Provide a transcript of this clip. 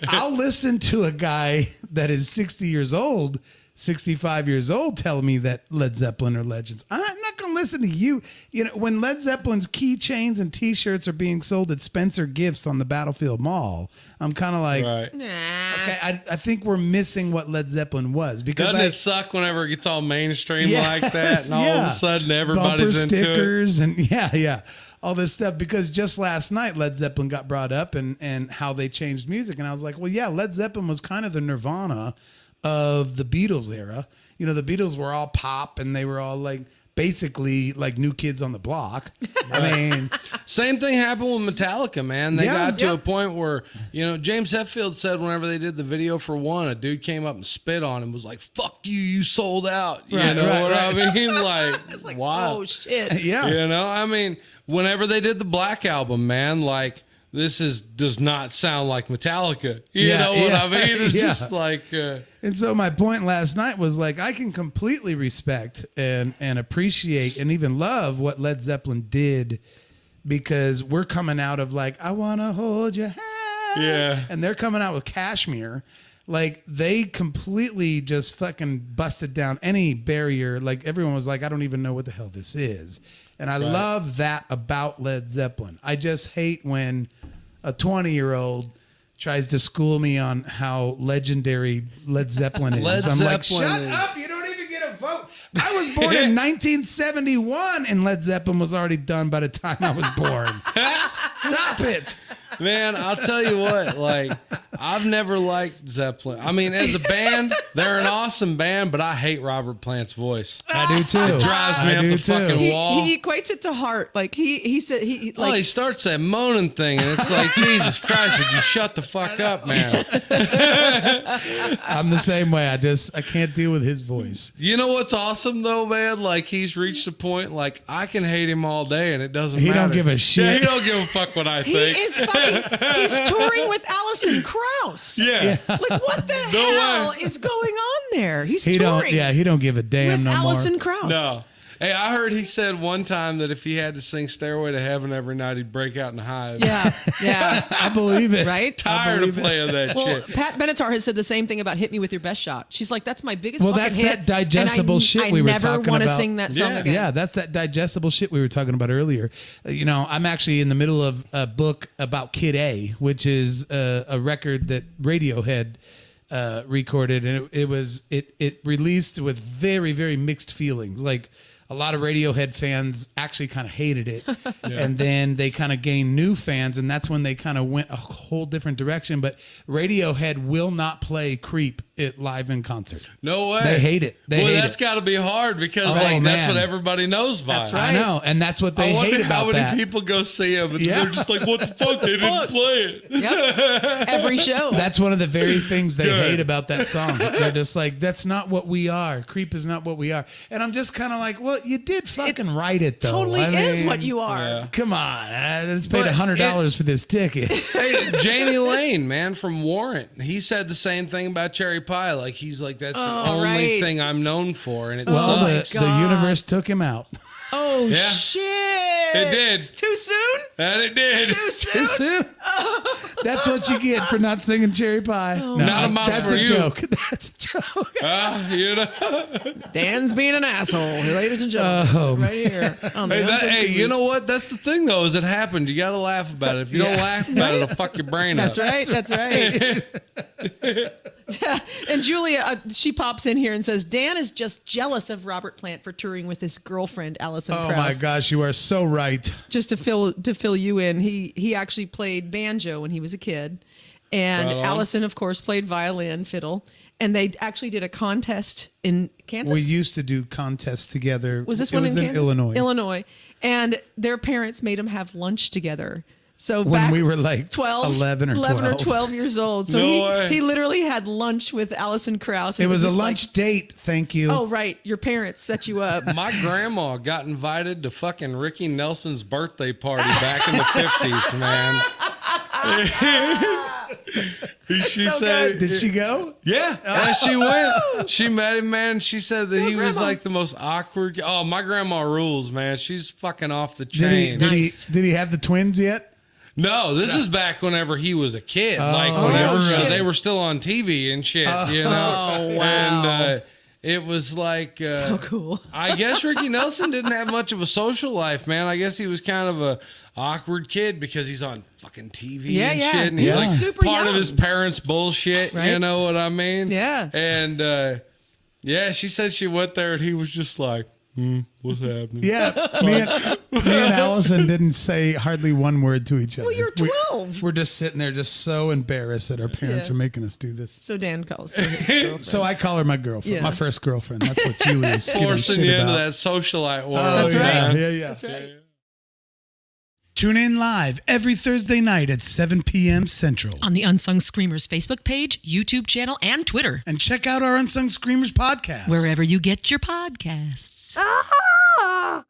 I'll listen to a guy that is 60 years old, 65 years old, tell me that Led Zeppelin are legends. I'm not going to listen to you. You know, when Led Zeppelin's keychains and T-shirts are being sold at Spencer Gifts on the Battlefield Mall, I'm kind of like, okay, I think we're missing what Led Zeppelin was. Because Doesn't it suck whenever it gets all mainstream like that, and all of a sudden everybody's bumper into stickers and all this stuff? Because just last night Led Zeppelin got brought up and how they changed music, and I was like, well, yeah, Led Zeppelin was kind of the Nirvana of the Beatles era. You know, the Beatles were all pop and they were all like basically like New Kids on the Block. I mean, same thing happened with Metallica, man. They got to a point where, you know, James Hetfield said whenever they did the video for One, a dude came up and spit on him and was like, "Fuck you, you sold out." You know what I mean? Like, it's like, wow. Oh shit. yeah. You know, I mean, whenever they did the Black Album, man, like, this does not sound like Metallica. You know what I mean? It's just like... And so my point last night was like, I can completely respect and appreciate and even love what Led Zeppelin did, because we're coming out of like, I want to hold your hand. Yeah. And they're coming out with Kashmir. Like, they completely just fucking busted down any barrier. Like, everyone was like, I don't even know what the hell this is. And I love that about Led Zeppelin. I just hate when a 20-year-old tries to school me on how legendary Led Zeppelin is. I'm like, shut up. You don't even get a vote. I was born in 1971 and Led Zeppelin was already done by the time I was born. Stop it. Man, I'll tell you what, like, I've never liked Zeppelin. I mean, as a band, they're an awesome band, but I hate Robert Plant's voice. I do too. It drives me up the fucking wall. He equates it to Heart. Like he said he like he starts that moaning thing, and it's like, Jesus Christ, would you shut the fuck up, man? I'm the same way. I can't deal with his voice. You know what's awesome though, man? Like, he's reached a point, like, I can hate him all day, and it doesn't matter. He don't give a shit. Yeah, he don't give a fuck what I think. He is fucking. He's touring with Alison Krauss. Yeah. Like, what the hell is going on there? He's touring. He don't give a damn with no Alison more. Krauss. No. Hey, I heard he said one time that if he had to sing Stairway to Heaven every night, he'd break out in hives. Yeah. I believe it. Right? Tired of playing that shit. Pat Benatar has said the same thing about Hit Me With Your Best Shot. She's like, that's my biggest fucking hit. Well, that's that digestible shit we were talking about. I never want to sing that song again. Yeah, that's that digestible shit we were talking about earlier. You know, I'm actually in the middle of a book about Kid A, which is a record that Radiohead recorded, and it released with very, very mixed feelings. Like, a lot of Radiohead fans actually kind of hated it. And then they kind of gained new fans, and that's when they kind of went a whole different direction. But Radiohead will not play Creep it live in concert. No way. They hate it. That's got to be hard because that's what everybody knows by. That's right. I know, and that's what they hate about that. How many people go see him and they're just like, what the fuck? They didn't play it. Yep. Every show. That's one of the very things they hate about that song. They're just like, that's not what we are. Creep is not what we are. And I'm just kind of like, well, you did fucking write it, though. Totally is what you are. Yeah. Come on. I just paid $100 for this ticket. Hey, Jamie Lane, man, from Warrant, he said the same thing about Cherry Pie. Like, he's like, that's the only thing I'm known for, and it sucks. The universe took him out. Oh, shit. It did. Too soon? And it did. Too soon? That's what you get for not singing Cherry Pie. Oh. No, Not a mouse that's for a you. joke. That's a joke. You know. Dan's being an asshole, ladies and gentlemen. Right here. Hey, you know what? That's the thing, though, is it happened. You got to laugh about it. If you don't laugh about it, it'll fuck your brain up. That's right. Yeah. And Julia, she pops in here and says, Dan is just jealous of Robert Plant for touring with his girlfriend, Alison Krauss. Oh, my gosh. You are so right. Just to fill you in, he actually played banjo when he was a kid. And Alison, of course, played violin, fiddle. And they actually did a contest in Kansas. We used to do contests together. Was this it one was in in Kansas? Illinois. And their parents made them have lunch together. So when we were like 11 or 12 years old. So he literally had lunch with Alison Krauss. It was a lunch date. Thank you. Oh, right. Your parents set you up. My grandma got invited to fucking Ricky Nelson's birthday party back in the 50s, man. She said, did she go? Yeah, and she went. She met him, man. She said that he was like the most awkward. Oh, my grandma rules, man. She's fucking off the chain. Did he have the twins yet? No, this is back whenever he was a kid. They were still on TV and shit, you know? Oh, wow. And it was like... so cool. I guess Ricky Nelson didn't have much of a social life, man. I guess he was kind of a awkward kid because he's on fucking TV and shit. And he's like super part young. of his parents' bullshit, right? You know what I mean? Yeah. And she said she went there and he was just like, what's happening? Yeah, me and Alison didn't say hardly one word to each other. Well, you're 12. We're just sitting there, just so embarrassed that our parents are making us do this. So Dan calls her his girlfriend. So I call her my girlfriend, my first girlfriend. That's what Julie is forcing shit you about. into that socialite world. That's right. Yeah. That's right. Tune in live every Thursday night at 7 p.m. Central. On the Unsung Screamers Facebook page, YouTube channel, and Twitter. And check out our Unsung Screamers podcast. Wherever you get your podcasts. Ah!